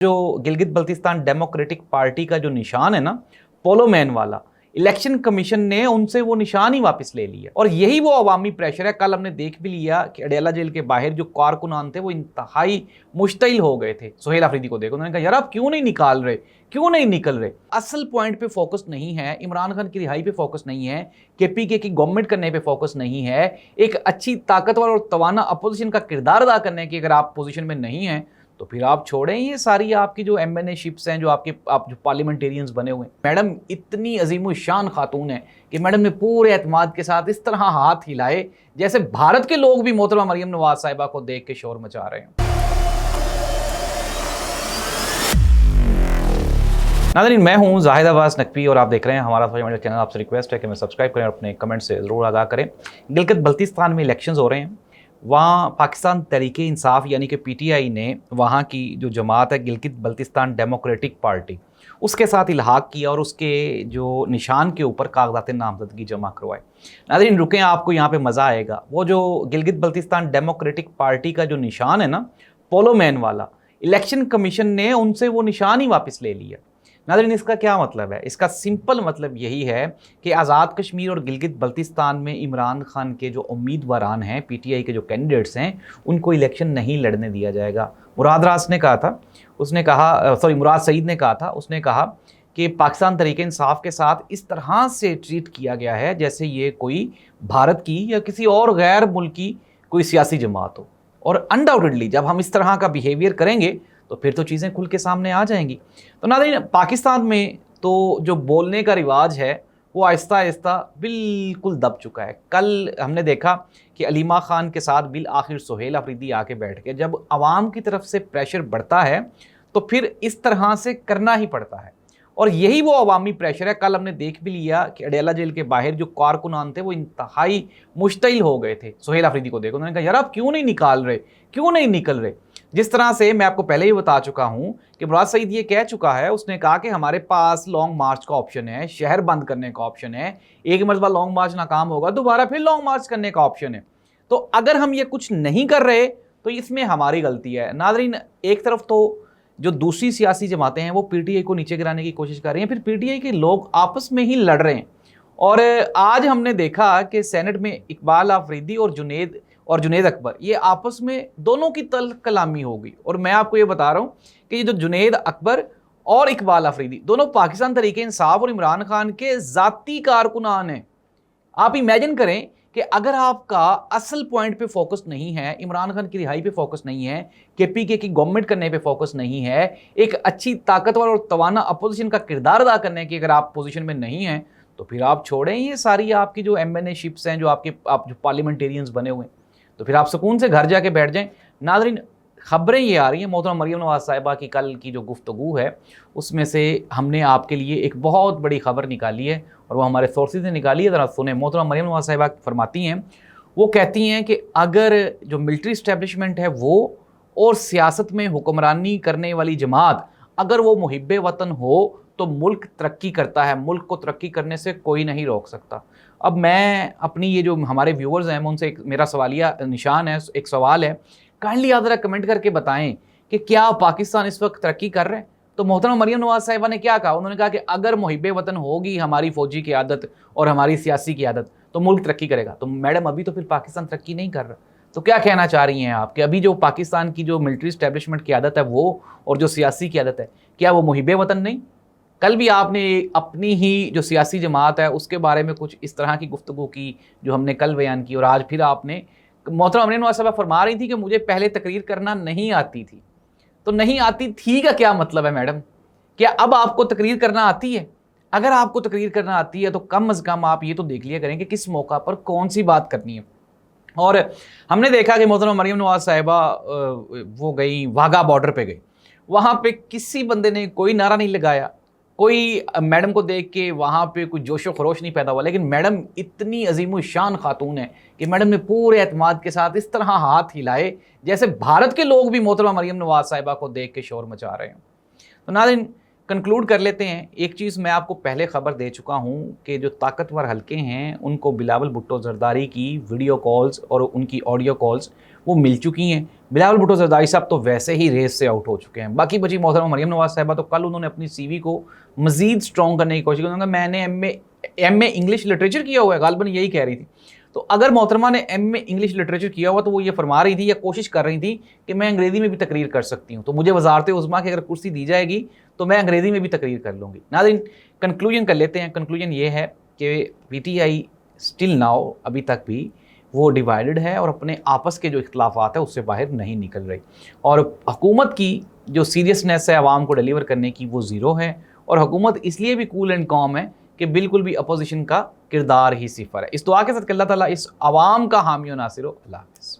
जो Gilgit Baltistan democratic party का जो निशान है ना, पोलो मैन वाला, इलेक्शन कमीशन ने उनसे वो निशान ही वापस ले लिया और यही वो अवामी प्रेशर है। कल हमने देख भी लिया कि अडेला जेल के बाहर जो कारकुनान थे वो इंतहाई मुश्तिल हो गए थे। सुहेल अफरीदी को देखो, उन्होंने कहा यार आप क्यों नहीं निकाल रहे, क्यों नहीं निकल रहे। असल पॉइंट पे फोकस नहीं है, इमरान खान की रिहाई पे फोकस नहीं है, केपीके की गवर्नमेंट करने पे फोकस नहीं है, एक अच्छी ताकतवर और तवाना अपोजिशन का किरदार अदा करने की अगर आप पोजीशन में नहीं है तो फिर आप छोड़ें ये सारी आपकी जो एमएनए शिप्स हैं, जो आप जो पार्लियामेंटेरियंस बने हुए हैं। मैडम इतनी अजीम शान खातून है कि मैडम ने पूरे एतमाद के साथ इस तरह हाथ हिलाए जैसे भारत के लोग भी मोहतरमा मरियम नवाज साहिबा को देख के शोर मचा रहे हैं। नाज़रीन, मैं हूं जाहिद अब्बास नकवी और आप देख रहे हैं हमारा सोशल मीडिया चैनल। आपसे रिक्वेस्ट है कि मैं सब्सक्राइब करें और अपने कमेंट से ज़रूर आगाह करें। गिलगित बल्तिस्तान में इलेक्शंस हो रहे हैं। वहाँ पाकिस्तान तहरीक इंसाफ यानी कि पीटीआई ने वहाँ की जो जमात है गिलगित बल्तिस्तान डेमोक्रेटिक पार्टी, उसके साथ इल्हाक किया और उसके जो निशान के ऊपर कागजात नामजदगी जमा करवाए। नाज़रीन रुकें, आपको यहाँ पे मज़ा आएगा। वो जो गिलगित बल्तिस्तान डेमोक्रेटिक पार्टी का जो निशान है ना, पोलो मैन वाला, इलेक्शन कमीशन ने उनसे वो निशान ही वापस ले लिया। नाज़रीन इसका क्या मतलब है? इसका सिंपल मतलब यही है कि आज़ाद कश्मीर और गिलगित बल्तिस्तान में इमरान खान के जो उम्मीदवारान हैं, पीटीआई के जो कैंडिडेट्स हैं, उनको इलेक्शन नहीं लड़ने दिया जाएगा। मुराद रास ने कहा था, उसने कहा मुराद सईद ने कहा था, उसने कहा कि पाकिस्तान तहरीक इंसाफ के साथ इस तरह से ट्रीट किया गया है जैसे ये कोई भारत की या किसी और गैर मुल्की कोई सियासी जमात हो। और अनडाउटेडली जब हम इस तरह का बिहेवियर करेंगे तो फिर तो चीज़ें खुल के सामने आ जाएंगी। तो नाज़रीन पाकिस्तान में तो जो बोलने का रिवाज है वो आहिस्ता आहिस्ता बिल्कुल दब चुका है। कल हमने देखा कि अलीमा खान के साथ बिल आखिर सुहेल अफरीदी आके बैठ के, जब आवाम की तरफ से प्रेशर बढ़ता है तो फिर इस तरह से करना ही पड़ता है और यही वो अवामी प्रेशर है। कल हमने देख भी लिया कि अडेला जेल के बाहर जो कारकुनान थे वो इंतहाई मुश्तिल हो गए थे। सुहेल अफरीदी को देखो, उन्होंने कहा यार आप क्यों नहीं निकाल रहे, क्यों नहीं निकल रहे। जिस तरह से मैं आपको पहले ही बता चुका हूं कि मुराद सईद ये कह चुका है, उसने कहा कि हमारे पास लॉन्ग मार्च का ऑप्शन है, शहर बंद करने का ऑप्शन है, एक मरतबा लॉन्ग मार्च नाकाम होगा दोबारा फिर लॉन्ग मार्च करने का ऑप्शन है। तो अगर हम ये कुछ नहीं कर रहे तो इसमें हमारी गलती है। नाज़रीन एक तरफ तो जो दूसरी सियासी जमातें हैं वो पीटीआई को नीचे गिराने की कोशिश कर रही हैं, फिर पीटीआई के लोग आपस में ही लड़ रहे हैं। और आज हमने देखा कि सेनेट में इकबाल आफरीदी और जुनेद अकबर ये आपस में दोनों की तल्ख कलामी हो गई। और मैं आपको ये बता रहा हूँ कि ये जो जुनेद अकबर और इकबाल आफरीदी दोनों पाकिस्तान तहरीक इंसाफ और इमरान खान के ज़ाती कारकुनान हैं। आप इमेजिन करें कि अगर आपका असल पॉइंट पे फोकस नहीं है, इमरान खान की रिहाई पे फोकस नहीं है, केपीके की गवर्नमेंट करने पे फोकस नहीं है, एक अच्छी ताकतवर और तवाना अपोजिशन का किरदार अदा करने की अगर आप पोजीशन में नहीं हैं तो फिर आप छोड़ें ये सारी आपकी जो एमएनए शिप्स हैं, जो आप जो पार्लियामेंटेरियंस बने हुए हैं, तो फिर आप सुकून से घर जाके बैठ जाएं। नाज़रीन खबरें ये आ रही हैं, मोहतरमा मरियम नवाज साहिबा की कल की जो गुफ्तगू है उसमें से हमने आपके लिए एक बहुत बड़ी खबर निकाली है और वो हमारे सोर्सेज ने निकाली है। ज़रा सुने। मोहतरमा मरियम नवाज साहिबा फरमाती हैं, वो कहती हैं कि अगर जो मिलिट्री इस्टेब्लिशमेंट है वो और सियासत में हुक्मरानी करने वाली जमात अगर वो मुहिब्बे वतन हो तो मुल्क तरक्की करता है, मुल्क को तरक्की करने से कोई नहीं रोक सकता। अब मैं अपनी ये जो हमारे व्यूअर्स हैं मैं उनसे मेरा सवालिया निशान है, एक सवाल है, काइंडली आप ज़रा कमेंट करके बताएं कि क्या पाकिस्तान इस वक्त तरक्की कर रहे हैं। तो मोहतरमा मरियम नवाज साहिबा ने क्या कहा? उन्होंने कहा कि अगर मुहिब्बे वतन होगी हमारी फौजी की आदत और हमारी सियासी की आदत तो मुल्क तरक्की करेगा। तो मैडम अभी तो फिर पाकिस्तान तरक्की नहीं कर रहा। तो क्या कहना चाह रही हैं आप कि अभी जो पाकिस्तान की जो मिलिट्री इस्टेब्लिशमेंट की आदत है वो और जो सियासी की आदत है, क्या वो मुहिब्बे वतन नहीं? कल भी आपने अपनी ही जो सियासी जमात है उसके बारे में कुछ इस तरह की गुफ्तगू की जो हमने कल बयान की और आज फिर आपने मोहतरमा मरियम नवाज साहिबा फरमा रही थी कि मुझे पहले तकरीर करना नहीं आती थी। तो नहीं आती थी का क्या मतलब है मैडम? क्या अब आपको तकरीर करना आती है? अगर आपको तकरीर करना आती है तो कम अज़ कम आप ये तो देख लिया करें कि किस मौका पर कौन सी बात करनी है। और हमने देखा कि मोहतरमा मरियम नवाज साहिबा वो गई, वाघा बॉर्डर पे गई, वहाँ पे किसी बंदे ने कोई नारा नहीं लगाया, कोई मैडम को देख के वहाँ पे कोई जोशो खरोश नहीं पैदा हुआ। लेकिन मैडम इतनी अजीम शान खातून है कि मैडम ने पूरे एतमाद के साथ इस तरह हाथ हिलाए जैसे भारत के लोग भी मोहतरमा मरियम नवाज साहिबा को देख के शोर मचा रहे हैं। तो नाज़रीन कंक्लूड कर लेते हैं। एक चीज़ मैं आपको पहले ख़बर दे चुका हूँ कि जो ताकतवर हलके हैं उनको बिलावल भुट्टो ज़रदारी की वीडियो कॉल्स और उनकी ऑडियो कॉल्स वो मिल चुकी हैं। बिलावल भुट्टो ज़रदारी साहब तो वैसे ही रेस से आउट हो चुके हैं। बाकी बची मोहतरमा मरियम नवाज़ साहिबा, तो कल उन्होंने अपनी सीवी को मज़ीद स्ट्रॉन्ग करने की कोशिश की। उन्होंने कहा मैंने एम ए इंग्लिश लिटरेचर किया हुआ है, गालिबन यही कह रही थी। तो अगर मोहतरमा ने एम ए इंग्लिश लिटरेचर किया हुआ तो वो ये फरमा रही थी या कोशिश कर रही थी कि मैं अंग्रेज़ी में भी तकरीर कर सकती हूँ, तो मुझे वज़ारत उज़्मा की अगर कुर्सी दी जाएगी तो मैं अंग्रेज़ी में भी तकरीर कर लूँगी। नाज़रीन, कंक्लूजन कर लेते हैं। कंक्लूजन ये है कि पीटीआई स्टिल नाउ अभी तक भी वो डिवाइडेड है और अपने आपस के जो इख्तलाफात है उससे बाहर नहीं निकल रही, और हुकूमत की जो सीरियसनेस है आवाम को डिलीवर करने की वो ज़ीरो है, और हुकूमत इसलिए भी कूल एंड कॉम है कि बिल्कुल भी अपोजिशन का किरदार ही सिफर है। इस दुआ के साथ कि अल्लाह ताला इस आवाम का हामी और नासिर हो। अल्लाह हाफ़िज़।